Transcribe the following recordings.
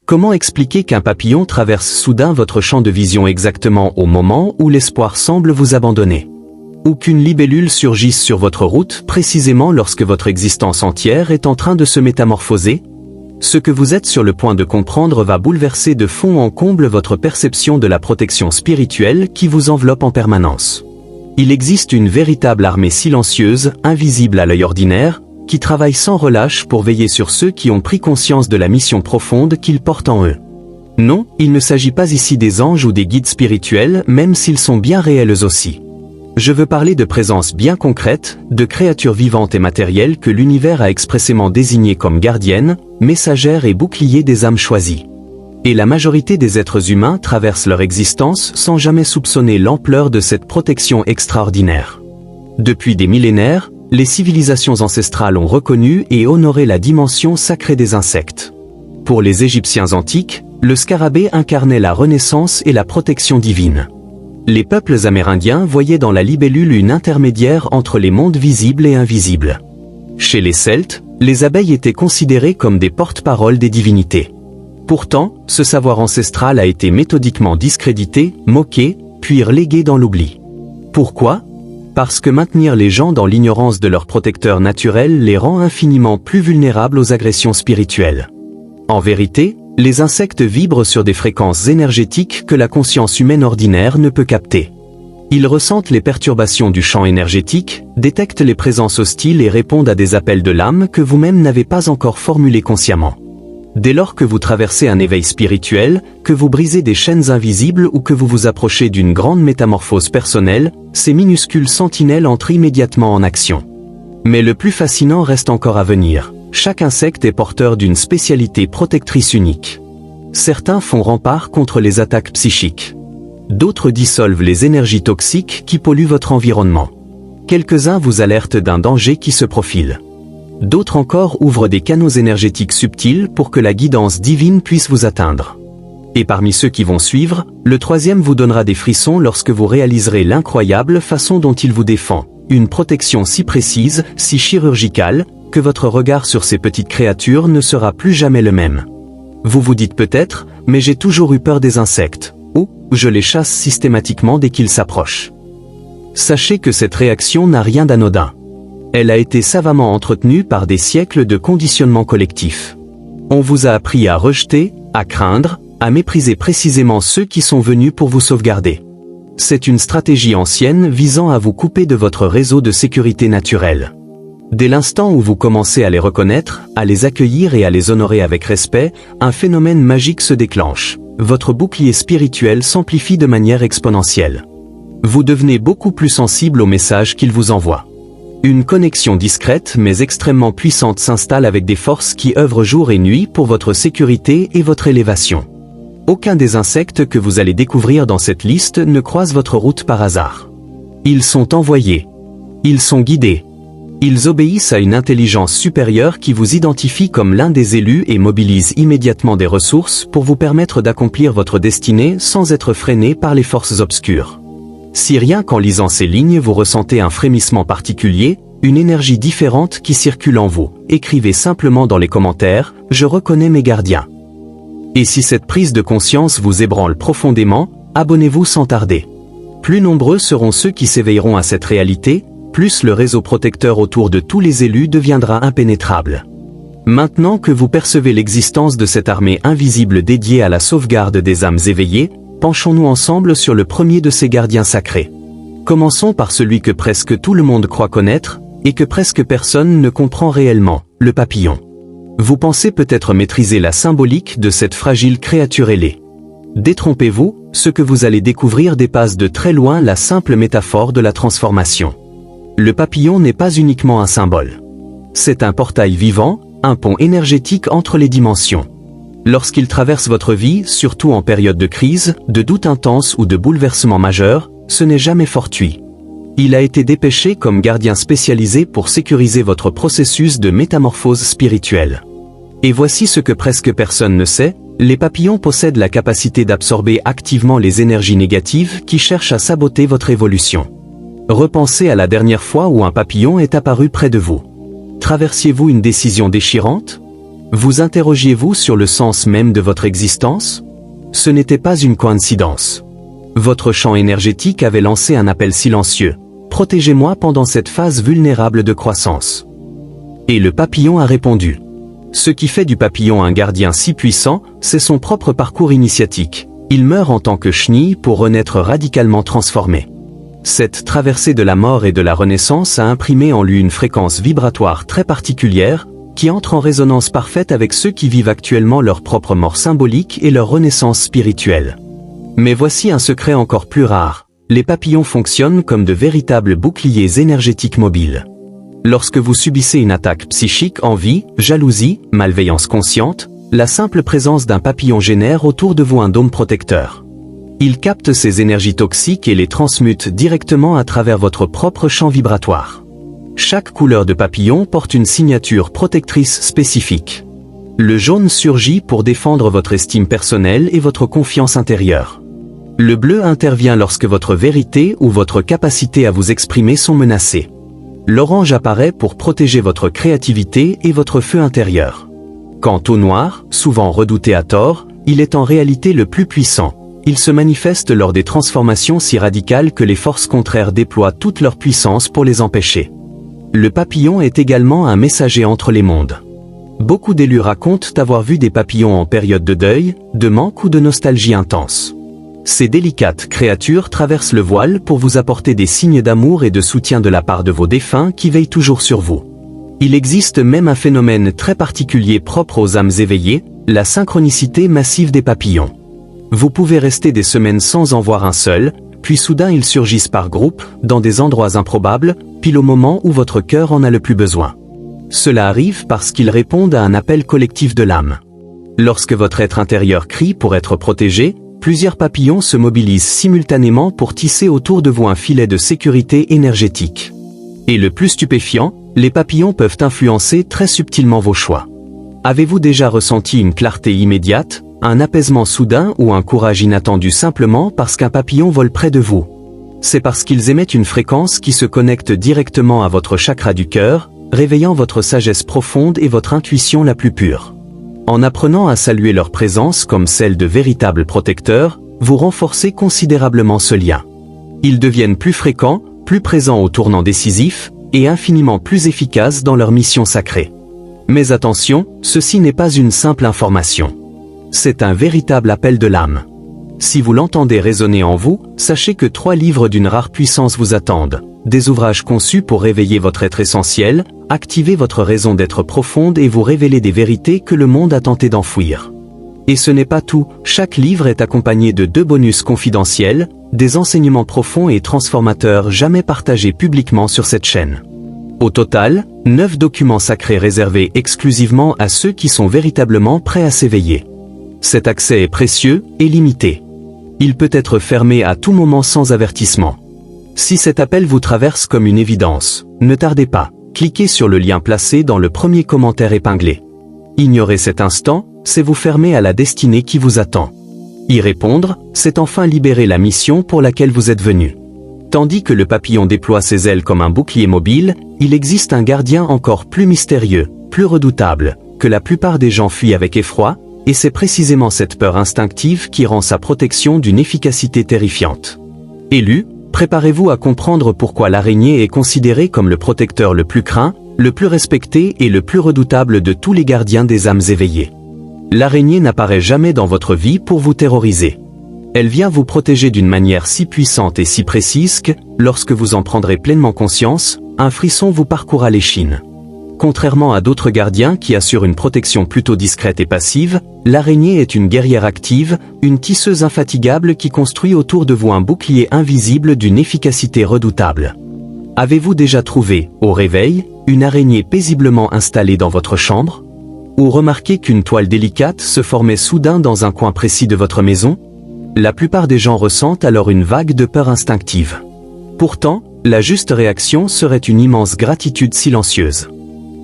Comment expliquer qu'un papillon traverse soudain votre champ de vision exactement au moment où l'espoir semble vous abandonner? Ou qu'une libellule surgisse sur votre route précisément lorsque votre existence entière est en train de se métamorphoser? Ce que vous êtes sur le point de comprendre va bouleverser de fond en comble votre perception de la protection spirituelle qui vous enveloppe en permanence. Il existe une véritable armée silencieuse, invisible à l'œil ordinaire, qui travaille sans relâche pour veiller sur ceux qui ont pris conscience de la mission profonde qu'ils portent en eux. Non, il ne s'agit pas ici des anges ou des guides spirituels, même s'ils sont bien réels eux aussi. Je veux parler de présences bien concrètes, de créatures vivantes et matérielles que l'univers a expressément désignées comme gardiennes, messagères et boucliers des âmes choisies. Et la majorité des êtres humains traversent leur existence sans jamais soupçonner l'ampleur de cette protection extraordinaire. Depuis des millénaires, les civilisations ancestrales ont reconnu et honoré la dimension sacrée des insectes. Pour les Égyptiens antiques, le scarabée incarnait la renaissance et la protection divine. Les peuples amérindiens voyaient dans la libellule une intermédiaire entre les mondes visibles et invisibles. Chez les Celtes, les abeilles étaient considérées comme des porte-paroles des divinités. Pourtant, ce savoir ancestral a été méthodiquement discrédité, moqué, puis relégué dans l'oubli. Pourquoi ? Parce que maintenir les gens dans l'ignorance de leur protecteur naturel les rend infiniment plus vulnérables aux agressions spirituelles. En vérité, les insectes vibrent sur des fréquences énergétiques que la conscience humaine ordinaire ne peut capter. Ils ressentent les perturbations du champ énergétique, détectent les présences hostiles et répondent à des appels de l'âme que vous-même n'avez pas encore formulés consciemment. Dès lors que vous traversez un éveil spirituel, que vous brisez des chaînes invisibles ou que vous vous approchez d'une grande métamorphose personnelle, ces minuscules sentinelles entrent immédiatement en action. Mais le plus fascinant reste encore à venir. Chaque insecte est porteur d'une spécialité protectrice unique. Certains font rempart contre les attaques psychiques. D'autres dissolvent les énergies toxiques qui polluent votre environnement. Quelques-uns vous alertent d'un danger qui se profile. D'autres encore ouvrent des canaux énergétiques subtils pour que la guidance divine puisse vous atteindre. Et parmi ceux qui vont suivre, le troisième vous donnera des frissons lorsque vous réaliserez l'incroyable façon dont il vous défend. Une protection si précise, si chirurgicale, que votre regard sur ces petites créatures ne sera plus jamais le même. Vous vous dites peut-être, mais j'ai toujours eu peur des insectes, ou je les chasse systématiquement dès qu'ils s'approchent. Sachez que cette réaction n'a rien d'anodin. Elle a été savamment entretenue par des siècles de conditionnement collectif. On vous a appris à rejeter, à craindre, à mépriser précisément ceux qui sont venus pour vous sauvegarder. C'est une stratégie ancienne visant à vous couper de votre réseau de sécurité naturelle. Dès l'instant où vous commencez à les reconnaître, à les accueillir et à les honorer avec respect, un phénomène magique se déclenche. Votre bouclier spirituel s'amplifie de manière exponentielle. Vous devenez beaucoup plus sensible aux messages qu'il vous envoie. Une connexion discrète mais extrêmement puissante s'installe avec des forces qui œuvrent jour et nuit pour votre sécurité et votre élévation. Aucun des insectes que vous allez découvrir dans cette liste ne croise votre route par hasard. Ils sont envoyés. Ils sont guidés. Ils obéissent à une intelligence supérieure qui vous identifie comme l'un des élus et mobilise immédiatement des ressources pour vous permettre d'accomplir votre destinée sans être freiné par les forces obscures. Si rien qu'en lisant ces lignes vous ressentez un frémissement particulier, une énergie différente qui circule en vous, écrivez simplement dans les commentaires « Je reconnais mes gardiens ». Et si cette prise de conscience vous ébranle profondément, abonnez-vous sans tarder. Plus nombreux seront ceux qui s'éveilleront à cette réalité, plus le réseau protecteur autour de tous les élus deviendra impénétrable. Maintenant que vous percevez l'existence de cette armée invisible dédiée à la sauvegarde des âmes éveillées, penchons-nous ensemble sur le premier de ces gardiens sacrés. Commençons par celui que presque tout le monde croit connaître, et que presque personne ne comprend réellement, le papillon. Vous pensez peut-être maîtriser la symbolique de cette fragile créature ailée. Détrompez-vous, ce que vous allez découvrir dépasse de très loin la simple métaphore de la transformation. Le papillon n'est pas uniquement un symbole. C'est un portail vivant, un pont énergétique entre les dimensions. Lorsqu'il traverse votre vie, surtout en période de crise, de doute intense ou de bouleversement majeur, ce n'est jamais fortuit. Il a été dépêché comme gardien spécialisé pour sécuriser votre processus de métamorphose spirituelle. Et voici ce que presque personne ne sait, les papillons possèdent la capacité d'absorber activement les énergies négatives qui cherchent à saboter votre évolution. Repensez à la dernière fois où un papillon est apparu près de vous. Traversiez-vous une décision déchirante ? Vous interrogiez-vous sur le sens même de votre existence? Ce n'était pas une coïncidence. Votre champ énergétique avait lancé un appel silencieux. Protégez-moi pendant cette phase vulnérable de croissance. Et le papillon a répondu. Ce qui fait du papillon un gardien si puissant, c'est son propre parcours initiatique. Il meurt en tant que chenille pour renaître radicalement transformé. Cette traversée de la mort et de la renaissance a imprimé en lui une fréquence vibratoire très particulière, qui entre en résonance parfaite avec ceux qui vivent actuellement leur propre mort symbolique et leur renaissance spirituelle. Mais voici un secret encore plus rare. Les papillons fonctionnent comme de véritables boucliers énergétiques mobiles. Lorsque vous subissez une attaque psychique, envie, jalousie, malveillance consciente, la simple présence d'un papillon génère autour de vous un dôme protecteur. Il capte ces énergies toxiques et les transmute directement à travers votre propre champ vibratoire. Chaque couleur de papillon porte une signature protectrice spécifique. Le jaune surgit pour défendre votre estime personnelle et votre confiance intérieure. Le bleu intervient lorsque votre vérité ou votre capacité à vous exprimer sont menacées. L'orange apparaît pour protéger votre créativité et votre feu intérieur. Quant au noir, souvent redouté à tort, il est en réalité le plus puissant. Il se manifeste lors des transformations si radicales que les forces contraires déploient toute leur puissance pour les empêcher. Le papillon est également un messager entre les mondes. Beaucoup d'élus racontent avoir vu des papillons en période de deuil, de manque ou de nostalgie intense. Ces délicates créatures traversent le voile pour vous apporter des signes d'amour et de soutien de la part de vos défunts qui veillent toujours sur vous. Il existe même un phénomène très particulier propre aux âmes éveillées, la synchronicité massive des papillons. Vous pouvez rester des semaines sans en voir un seul, puis soudain ils surgissent par groupe, dans des endroits improbables, pile au moment où votre cœur en a le plus besoin. Cela arrive parce qu'ils répondent à un appel collectif de l'âme. Lorsque votre être intérieur crie pour être protégé, plusieurs papillons se mobilisent simultanément pour tisser autour de vous un filet de sécurité énergétique. Et le plus stupéfiant, les papillons peuvent influencer très subtilement vos choix. Avez-vous déjà ressenti une clarté immédiate, un apaisement soudain ou un courage inattendu simplement parce qu'un papillon vole près de vous? C'est parce qu'ils émettent une fréquence qui se connecte directement à votre chakra du cœur, réveillant votre sagesse profonde et votre intuition la plus pure. En apprenant à saluer leur présence comme celle de véritables protecteurs, vous renforcez considérablement ce lien. Ils deviennent plus fréquents, plus présents au tournant décisif, et infiniment plus efficaces dans leur mission sacrée. Mais attention, ceci n'est pas une simple information. C'est un véritable appel de l'âme. Si vous l'entendez résonner en vous, sachez que 3 livres d'une rare puissance vous attendent. Des ouvrages conçus pour réveiller votre être essentiel, activer votre raison d'être profonde et vous révéler des vérités que le monde a tenté d'enfouir. Et ce n'est pas tout, chaque livre est accompagné de 2 bonus confidentiels, des enseignements profonds et transformateurs jamais partagés publiquement sur cette chaîne. Au total, 9 documents sacrés réservés exclusivement à ceux qui sont véritablement prêts à s'éveiller. Cet accès est précieux et limité. Il peut être fermé à tout moment sans avertissement. Si cet appel vous traverse comme une évidence, ne tardez pas, cliquez sur le lien placé dans le premier commentaire épinglé. Ignorer cet instant, c'est vous fermer à la destinée qui vous attend. Y répondre, c'est enfin libérer la mission pour laquelle vous êtes venu. Tandis que le papillon déploie ses ailes comme un bouclier mobile, il existe un gardien encore plus mystérieux, plus redoutable, que la plupart des gens fuient avec effroi, et c'est précisément cette peur instinctive qui rend sa protection d'une efficacité terrifiante. Élus, préparez-vous à comprendre pourquoi l'araignée est considérée comme le protecteur le plus craint, le plus respecté et le plus redoutable de tous les gardiens des âmes éveillées. L'araignée n'apparaît jamais dans votre vie pour vous terroriser. Elle vient vous protéger d'une manière si puissante et si précise que, lorsque vous en prendrez pleinement conscience, un frisson vous parcourra l'échine. Contrairement à d'autres gardiens qui assurent une protection plutôt discrète et passive, l'araignée est une guerrière active, une tisseuse infatigable qui construit autour de vous un bouclier invisible d'une efficacité redoutable. Avez-vous déjà trouvé, au réveil, une araignée paisiblement installée dans votre chambre? Ou remarqué qu'une toile délicate se formait soudain dans un coin précis de votre maison? La plupart des gens ressentent alors une vague de peur instinctive. Pourtant, la juste réaction serait une immense gratitude silencieuse.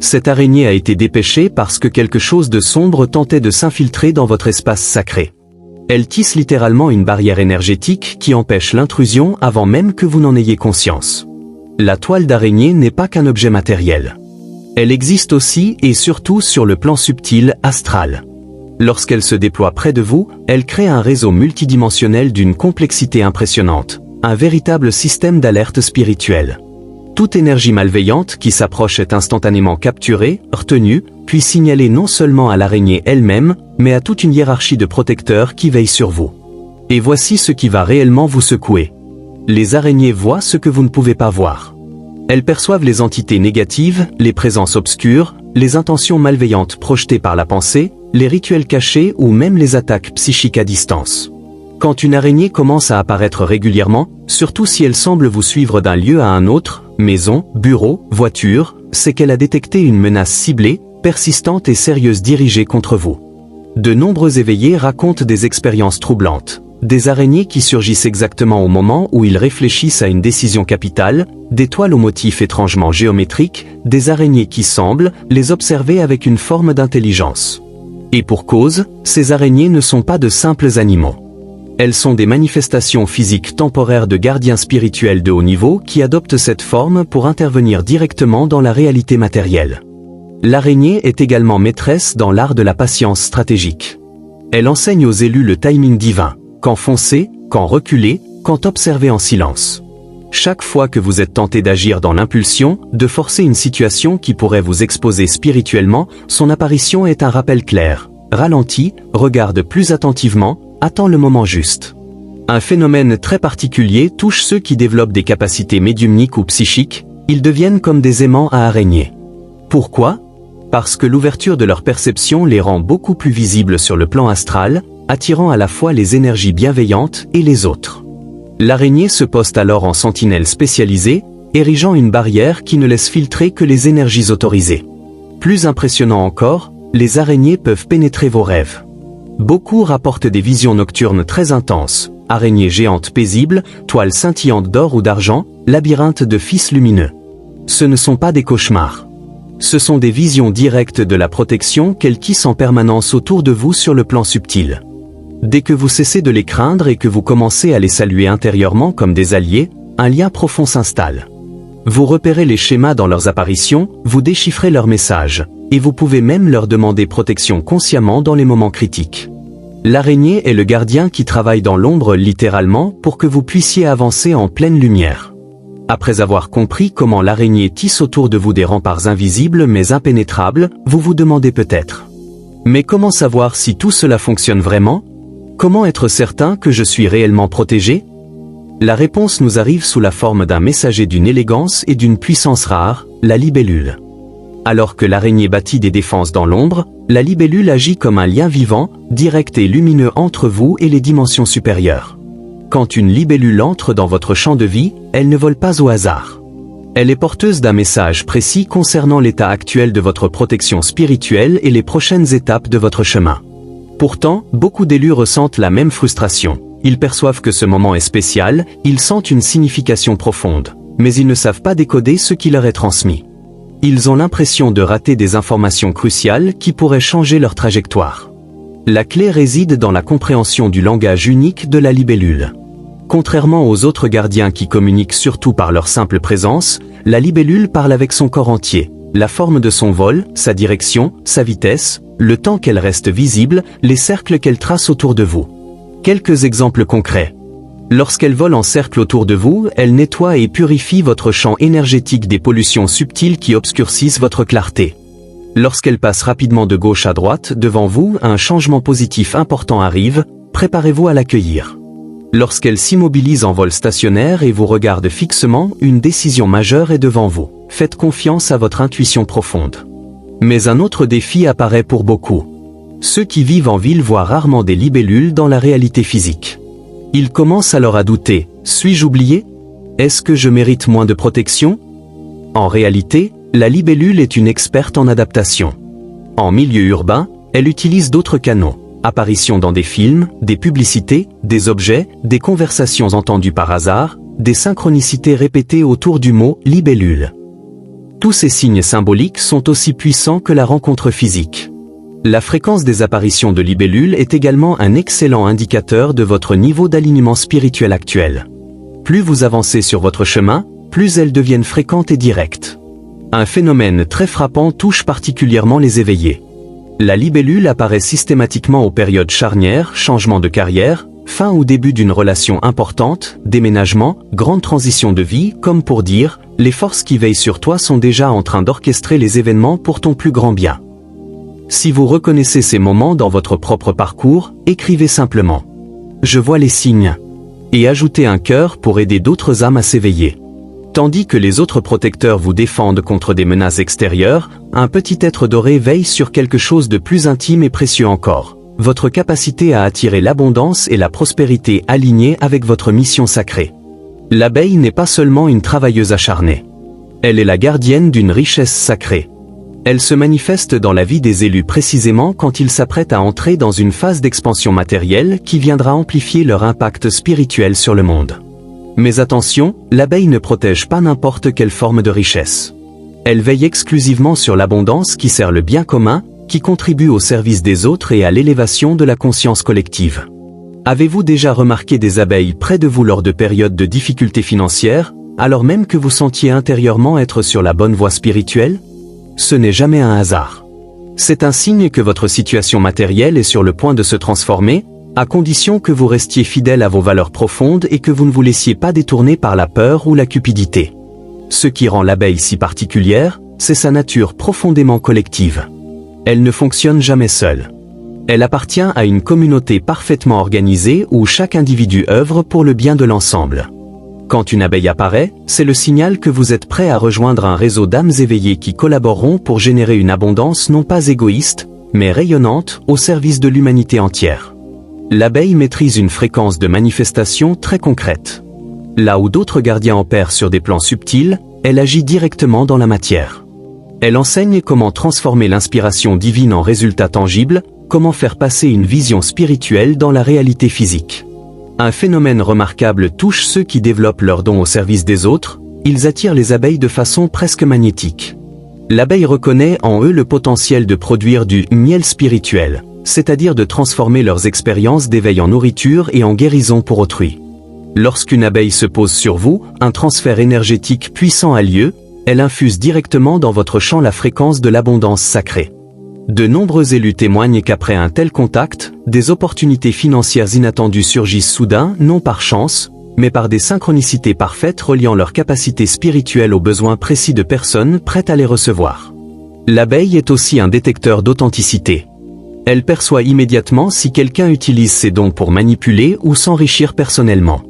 Cette araignée a été dépêchée parce que quelque chose de sombre tentait de s'infiltrer dans votre espace sacré. Elle tisse littéralement une barrière énergétique qui empêche l'intrusion avant même que vous n'en ayez conscience. La toile d'araignée n'est pas qu'un objet matériel. Elle existe aussi et surtout sur le plan subtil, astral. Lorsqu'elle se déploie près de vous, elle crée un réseau multidimensionnel d'une complexité impressionnante, un véritable système d'alerte spirituelle. Toute énergie malveillante qui s'approche est instantanément capturée, retenue, puis signalée non seulement à l'araignée elle-même, mais à toute une hiérarchie de protecteurs qui veillent sur vous. Et voici ce qui va réellement vous secouer. Les araignées voient ce que vous ne pouvez pas voir. Elles perçoivent les entités négatives, les présences obscures, les intentions malveillantes projetées par la pensée, les rituels cachés ou même les attaques psychiques à distance. Quand une araignée commence à apparaître régulièrement, surtout si elle semble vous suivre d'un lieu à un autre, maison, bureau, voiture, c'est qu'elle a détecté une menace ciblée, persistante et sérieuse dirigée contre vous. De nombreux éveillés racontent des expériences troublantes. Des araignées qui surgissent exactement au moment où ils réfléchissent à une décision capitale, des toiles aux motifs étrangement géométriques, des araignées qui semblent les observer avec une forme d'intelligence. Et pour cause, ces araignées ne sont pas de simples animaux. Elles sont des manifestations physiques temporaires de gardiens spirituels de haut niveau qui adoptent cette forme pour intervenir directement dans la réalité matérielle. L'araignée est également maîtresse dans l'art de la patience stratégique. Elle enseigne aux élus le timing divin, quand foncer, quand reculer, quand observer en silence. Chaque fois que vous êtes tenté d'agir dans l'impulsion, de forcer une situation qui pourrait vous exposer spirituellement, son apparition est un rappel clair. Ralentis, regarde plus attentivement, attends le moment juste. Un phénomène très particulier touche ceux qui développent des capacités médiumniques ou psychiques, ils deviennent comme des aimants à araignées. Pourquoi ? Parce que l'ouverture de leur perception les rend beaucoup plus visibles sur le plan astral, attirant à la fois les énergies bienveillantes et les autres. L'araignée se poste alors en sentinelle spécialisée, érigeant une barrière qui ne laisse filtrer que les énergies autorisées. Plus impressionnant encore, les araignées peuvent pénétrer vos rêves. Beaucoup rapportent des visions nocturnes très intenses, araignées géantes paisibles, toiles scintillantes d'or ou d'argent, labyrinthes de fils lumineux. Ce ne sont pas des cauchemars. Ce sont des visions directes de la protection qu'elles tissent en permanence autour de vous sur le plan subtil. Dès que vous cessez de les craindre et que vous commencez à les saluer intérieurement comme des alliés, un lien profond s'installe. Vous repérez les schémas dans leurs apparitions, vous déchiffrez leurs messages, et vous pouvez même leur demander protection consciemment dans les moments critiques. L'araignée est le gardien qui travaille dans l'ombre littéralement pour que vous puissiez avancer en pleine lumière. Après avoir compris comment l'araignée tisse autour de vous des remparts invisibles mais impénétrables, vous vous demandez peut-être: mais comment savoir si tout cela fonctionne vraiment ? Comment être certain que je suis réellement protégé ? La réponse nous arrive sous la forme d'un messager d'une élégance et d'une puissance rare, la libellule. Alors que l'araignée bâtit des défenses dans l'ombre, la libellule agit comme un lien vivant, direct et lumineux entre vous et les dimensions supérieures. Quand une libellule entre dans votre champ de vie, elle ne vole pas au hasard. Elle est porteuse d'un message précis concernant l'état actuel de votre protection spirituelle et les prochaines étapes de votre chemin. Pourtant, beaucoup d'élus ressentent la même frustration. Ils perçoivent que ce moment est spécial, ils sentent une signification profonde, mais ils ne savent pas décoder ce qui leur est transmis. Ils ont l'impression de rater des informations cruciales qui pourraient changer leur trajectoire. La clé réside dans la compréhension du langage unique de la libellule. Contrairement aux autres gardiens qui communiquent surtout par leur simple présence, la libellule parle avec son corps entier. La forme de son vol, sa direction, sa vitesse, le temps qu'elle reste visible, les cercles qu'elle trace autour de vous. Quelques exemples concrets. Lorsqu'elle vole en cercle autour de vous, elle nettoie et purifie votre champ énergétique des pollutions subtiles qui obscurcissent votre clarté. Lorsqu'elle passe rapidement de gauche à droite devant vous, un changement positif important arrive, préparez-vous à l'accueillir. Lorsqu'elle s'immobilise en vol stationnaire et vous regarde fixement, une décision majeure est devant vous. Faites confiance à votre intuition profonde. Mais un autre défi apparaît pour beaucoup. Ceux qui vivent en ville voient rarement des libellules dans la réalité physique. Ils commencent alors à douter. Suis-je oublié ? Est-ce que je mérite moins de protection ? En réalité, la libellule est une experte en adaptation. En milieu urbain, elle utilise d'autres canaux. Apparitions dans des films, des publicités, des objets, des conversations entendues par hasard, des synchronicités répétées autour du mot « libellule ». Tous ces signes symboliques sont aussi puissants que la rencontre physique. La fréquence des apparitions de libellules est également un excellent indicateur de votre niveau d'alignement spirituel actuel. Plus vous avancez sur votre chemin, plus elles deviennent fréquentes et directes. Un phénomène très frappant touche particulièrement les éveillés. La libellule apparaît systématiquement aux périodes charnières, changement de carrière, fin ou début d'une relation importante, déménagement, grande transition de vie, comme pour dire, les forces qui veillent sur toi sont déjà en train d'orchestrer les événements pour ton plus grand bien. Si vous reconnaissez ces moments dans votre propre parcours, écrivez simplement « Je vois les signes » et ajoutez un cœur pour aider d'autres âmes à s'éveiller. Tandis que les autres protecteurs vous défendent contre des menaces extérieures, un petit être doré veille sur quelque chose de plus intime et précieux encore. Votre capacité à attirer l'abondance et la prospérité alignée avec votre mission sacrée. L'abeille n'est pas seulement une travailleuse acharnée. Elle est la gardienne d'une richesse sacrée. Elle se manifeste dans la vie des élus précisément quand ils s'apprêtent à entrer dans une phase d'expansion matérielle qui viendra amplifier leur impact spirituel sur le monde. Mais attention, l'abeille ne protège pas n'importe quelle forme de richesse. Elle veille exclusivement sur l'abondance qui sert le bien commun, qui contribue au service des autres et à l'élévation de la conscience collective. Avez-vous déjà remarqué des abeilles près de vous lors de périodes de difficultés financières, alors même que vous sentiez intérieurement être sur la bonne voie spirituelle? Ce n'est jamais un hasard. C'est un signe que votre situation matérielle est sur le point de se transformer, à condition que vous restiez fidèle à vos valeurs profondes et que vous ne vous laissiez pas détourner par la peur ou la cupidité. Ce qui rend l'abeille si particulière, c'est sa nature profondément collective. Elle ne fonctionne jamais seule. Elle appartient à une communauté parfaitement organisée où chaque individu œuvre pour le bien de l'ensemble. Quand une abeille apparaît, c'est le signal que vous êtes prêt à rejoindre un réseau d'âmes éveillées qui collaboreront pour générer une abondance non pas égoïste, mais rayonnante au service de l'humanité entière. L'abeille maîtrise une fréquence de manifestation très concrète. Là où d'autres gardiens opèrent sur des plans subtils, elle agit directement dans la matière. Elle enseigne comment transformer l'inspiration divine en résultat tangible, comment faire passer une vision spirituelle dans la réalité physique. Un phénomène remarquable touche ceux qui développent leurs dons au service des autres, ils attirent les abeilles de façon presque magnétique. L'abeille reconnaît en eux le potentiel de produire du miel spirituel, c'est-à-dire de transformer leurs expériences d'éveil en nourriture et en guérison pour autrui. Lorsqu'une abeille se pose sur vous, un transfert énergétique puissant a lieu, elle infuse directement dans votre champ la fréquence de l'abondance sacrée. De nombreux élus témoignent qu'après un tel contact, des opportunités financières inattendues surgissent soudain, non par chance, mais par des synchronicités parfaites reliant leurs capacités spirituelles aux besoins précis de personnes prêtes à les recevoir. L'abeille est aussi un détecteur d'authenticité. Elle perçoit immédiatement si quelqu'un utilise ses dons pour manipuler ou s'enrichir personnellement.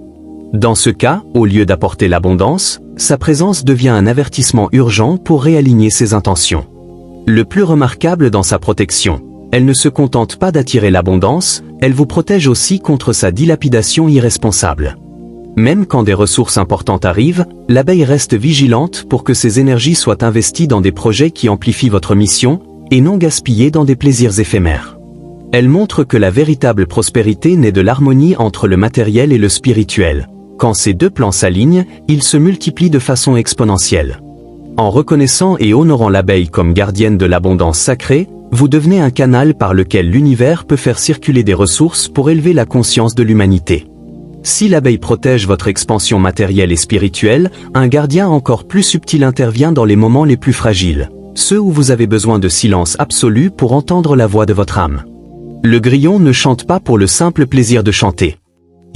Dans ce cas, au lieu d'apporter l'abondance, sa présence devient un avertissement urgent pour réaligner ses intentions. Le plus remarquable dans sa protection, elle ne se contente pas d'attirer l'abondance, elle vous protège aussi contre sa dilapidation irresponsable. Même quand des ressources importantes arrivent, l'abeille reste vigilante pour que ses énergies soient investies dans des projets qui amplifient votre mission, et non gaspillées dans des plaisirs éphémères. Elle montre que la véritable prospérité naît de l'harmonie entre le matériel et le spirituel. Quand ces deux plans s'alignent, ils se multiplient de façon exponentielle. En reconnaissant et honorant l'abeille comme gardienne de l'abondance sacrée, vous devenez un canal par lequel l'univers peut faire circuler des ressources pour élever la conscience de l'humanité. Si l'abeille protège votre expansion matérielle et spirituelle, un gardien encore plus subtil intervient dans les moments les plus fragiles, ceux où vous avez besoin de silence absolu pour entendre la voix de votre âme. Le grillon ne chante pas pour le simple plaisir de chanter.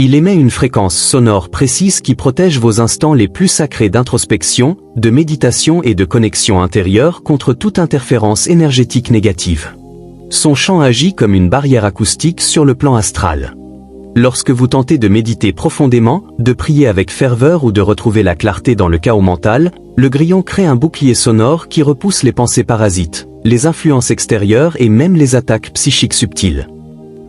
Il émet une fréquence sonore précise qui protège vos instants les plus sacrés d'introspection, de méditation et de connexion intérieure contre toute interférence énergétique négative. Son chant agit comme une barrière acoustique sur le plan astral. Lorsque vous tentez de méditer profondément, de prier avec ferveur ou de retrouver la clarté dans le chaos mental, le grillon crée un bouclier sonore qui repousse les pensées parasites, les influences extérieures et même les attaques psychiques subtiles.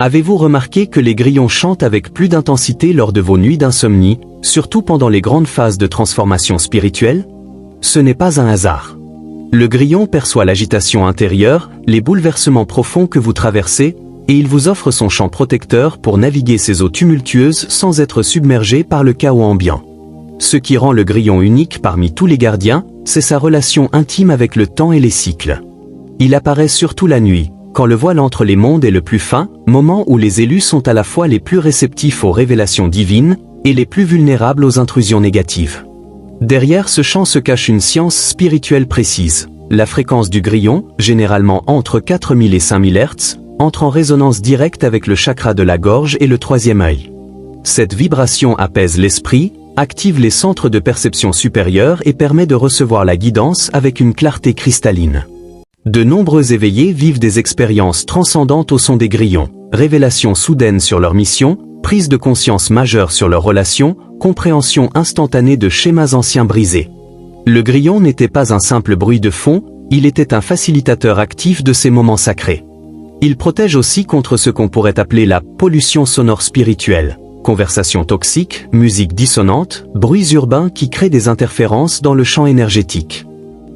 Avez-vous remarqué que les grillons chantent avec plus d'intensité lors de vos nuits d'insomnie, surtout pendant les grandes phases de transformation spirituelle? Ce n'est pas un hasard. Le grillon perçoit l'agitation intérieure, les bouleversements profonds que vous traversez, et il vous offre son champ protecteur pour naviguer ces eaux tumultueuses sans être submergé par le chaos ambiant. Ce qui rend le grillon unique parmi tous les gardiens, c'est sa relation intime avec le temps et les cycles. Il apparaît surtout la nuit, quand le voile entre les mondes est le plus fin, moment où les élus sont à la fois les plus réceptifs aux révélations divines et les plus vulnérables aux intrusions négatives. Derrière ce champ se cache une science spirituelle précise. La fréquence du grillon, généralement entre 4000 et 5000 Hz, entre en résonance directe avec le chakra de la gorge et le troisième œil. Cette vibration apaise l'esprit, active les centres de perception supérieurs et permet de recevoir la guidance avec une clarté cristalline. De nombreux éveillés vivent des expériences transcendantes au son des grillons, révélations soudaines sur leur mission, prise de conscience majeure sur leurs relations, compréhension instantanée de schémas anciens brisés. Le grillon n'était pas un simple bruit de fond, il était un facilitateur actif de ces moments sacrés. Il protège aussi contre ce qu'on pourrait appeler la pollution sonore spirituelle. Conversations toxiques, musique dissonante, bruits urbains qui créent des interférences dans le champ énergétique.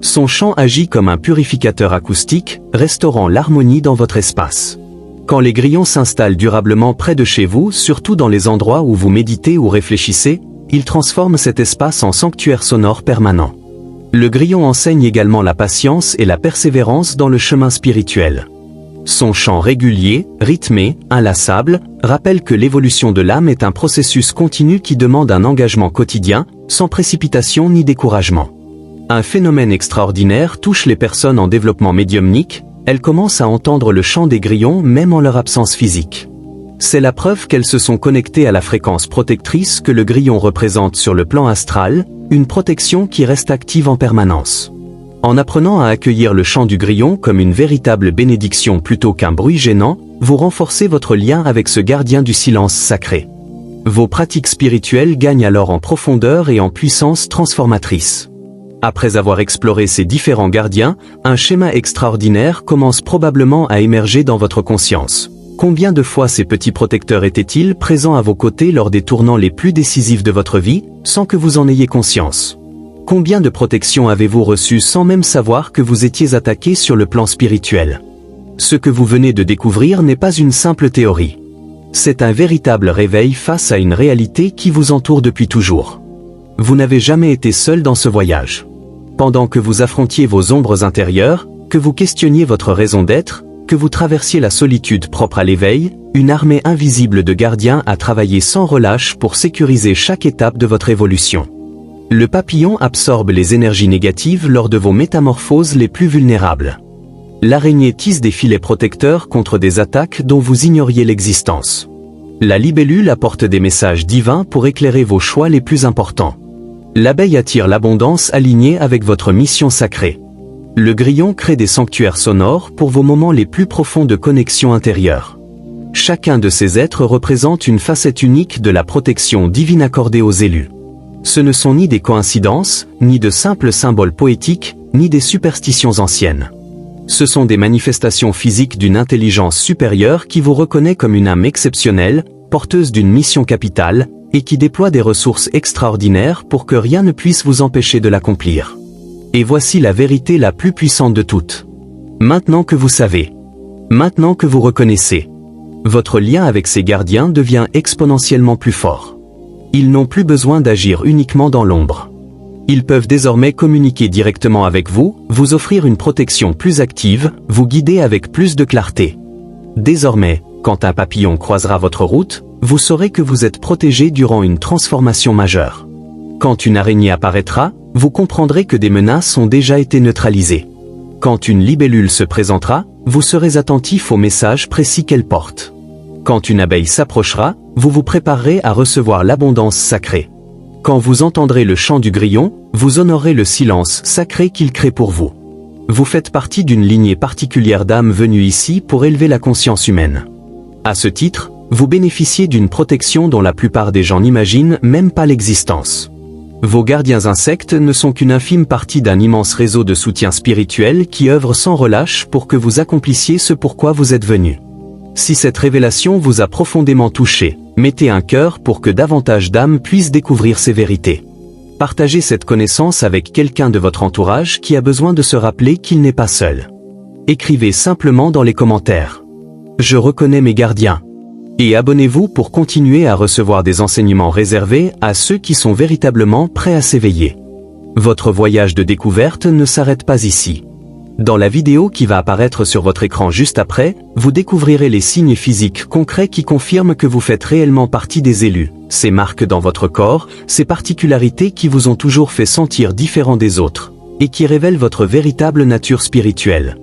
Son champ agit comme un purificateur acoustique, restaurant l'harmonie dans votre espace. Quand les grillons s'installent durablement près de chez vous, surtout dans les endroits où vous méditez ou réfléchissez, ils transforment cet espace en sanctuaire sonore permanent. Le grillon enseigne également la patience et la persévérance dans le chemin spirituel. Son chant régulier, rythmé, inlassable, rappelle que l'évolution de l'âme est un processus continu qui demande un engagement quotidien, sans précipitation ni découragement. Un phénomène extraordinaire touche les personnes en développement médiumnique, elles commencent à entendre le chant des grillons même en leur absence physique. C'est la preuve qu'elles se sont connectées à la fréquence protectrice que le grillon représente sur le plan astral, une protection qui reste active en permanence. En apprenant à accueillir le chant du grillon comme une véritable bénédiction plutôt qu'un bruit gênant, vous renforcez votre lien avec ce gardien du silence sacré. Vos pratiques spirituelles gagnent alors en profondeur et en puissance transformatrice. Après avoir exploré ces différents gardiens, un schéma extraordinaire commence probablement à émerger dans votre conscience. Combien de fois ces petits protecteurs étaient-ils présents à vos côtés lors des tournants les plus décisifs de votre vie, sans que vous en ayez conscience ? Combien de protections avez-vous reçues sans même savoir que vous étiez attaqué sur le plan spirituel ? Ce que vous venez de découvrir n'est pas une simple théorie. C'est un véritable réveil face à une réalité qui vous entoure depuis toujours. Vous n'avez jamais été seul dans ce voyage. Pendant que vous affrontiez vos ombres intérieures, que vous questionniez votre raison d'être, que vous traversiez la solitude propre à l'éveil, une armée invisible de gardiens a travaillé sans relâche pour sécuriser chaque étape de votre évolution. Le papillon absorbe les énergies négatives lors de vos métamorphoses les plus vulnérables. L'araignée tisse des filets protecteurs contre des attaques dont vous ignoriez l'existence. La libellule apporte des messages divins pour éclairer vos choix les plus importants. L'abeille attire l'abondance alignée avec votre mission sacrée. Le grillon crée des sanctuaires sonores pour vos moments les plus profonds de connexion intérieure. Chacun de ces êtres représente une facette unique de la protection divine accordée aux élus. Ce ne sont ni des coïncidences, ni de simples symboles poétiques, ni des superstitions anciennes. Ce sont des manifestations physiques d'une intelligence supérieure qui vous reconnaît comme une âme exceptionnelle, porteuse d'une mission capitale, et qui déploie des ressources extraordinaires pour que rien ne puisse vous empêcher de l'accomplir. Et voici la vérité la plus puissante de toutes. Maintenant que vous savez, maintenant que vous reconnaissez, votre lien avec ces gardiens devient exponentiellement plus fort. Ils n'ont plus besoin d'agir uniquement dans l'ombre. Ils peuvent désormais communiquer directement avec vous, vous offrir une protection plus active, vous guider avec plus de clarté. Désormais, quand un papillon croisera votre route, vous saurez que vous êtes protégé durant une transformation majeure. Quand une araignée apparaîtra, vous comprendrez que des menaces ont déjà été neutralisées. Quand une libellule se présentera, vous serez attentif aux messages précis qu'elle porte. Quand une abeille s'approchera, vous vous préparerez à recevoir l'abondance sacrée. Quand vous entendrez le chant du grillon, vous honorerez le silence sacré qu'il crée pour vous. Vous faites partie d'une lignée particulière d'âmes venues ici pour élever la conscience humaine. À ce titre, vous bénéficiez d'une protection dont la plupart des gens n'imaginent même pas l'existence. Vos gardiens insectes ne sont qu'une infime partie d'un immense réseau de soutien spirituel qui œuvre sans relâche pour que vous accomplissiez ce pourquoi vous êtes venu. Si cette révélation vous a profondément touché, mettez un cœur pour que davantage d'âmes puissent découvrir ces vérités. Partagez cette connaissance avec quelqu'un de votre entourage qui a besoin de se rappeler qu'il n'est pas seul. Écrivez simplement dans les commentaires « Je reconnais mes gardiens » et abonnez-vous pour continuer à recevoir des enseignements réservés à ceux qui sont véritablement prêts à s'éveiller. Votre voyage de découverte ne s'arrête pas ici. Dans la vidéo qui va apparaître sur votre écran juste après, vous découvrirez les signes physiques concrets qui confirment que vous faites réellement partie des élus, Ces marques dans votre corps, ces particularités qui vous ont toujours fait sentir différent des autres, et qui révèlent votre véritable nature spirituelle.